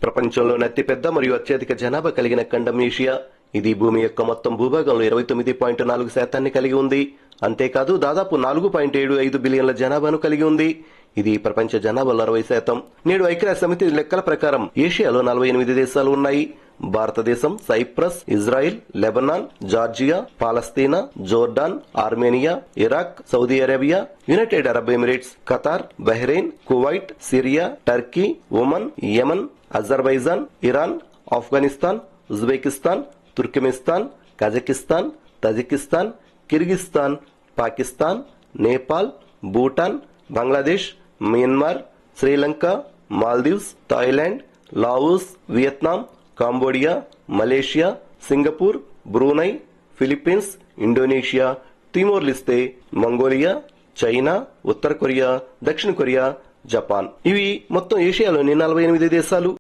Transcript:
ప్రపంచంలోని అతిపెద్ద మరియు అత్యధిక జనాభా కలిగిన ఖండం ఏషియా. ఇది భూమి యొక్క మొత్తం భూభాగంలో 29.4% కలిగి ఉంది. అంతేకాదు దాదాపు 4.75 బిలియన్ల జనాభాను కలిగి ఉంది. ఇది ప్రపంచ జనాభాలో 60%. నేడు ఐక్యరాజ్య సమితి లెక్కల ప్రకారం ఏషియాలో 48 దేశాలు ఉన్నాయి. భారతదేశం, Cyprus, Israel, Lebanon, Georgia, Palestine, Jordan, Armenia, Iraq, Saudi Arabia, United Arab Emirates, Qatar, Bahrain, Kuwait, Syria, Turkey, Oman, Yemen, Azerbaijan, Iran, Afghanistan, Uzbekistan, Turkmenistan, Kazakhstan, Tajikistan, Kyrgyzstan, Pakistan, Nepal, Bhutan, Bangladesh, Myanmar, Sri Lanka, Maldives, Thailand, Laos, Vietnam, Cambodia, Malaysia, Singapore, Brunei, Philippines, Indonesia, Timor Leste, Mongolia, China, ఉత్తర Korea, దక్షిణ Korea, Japan. ఇవి మొత్తం ఏషియాలోని 48 దేశాలు.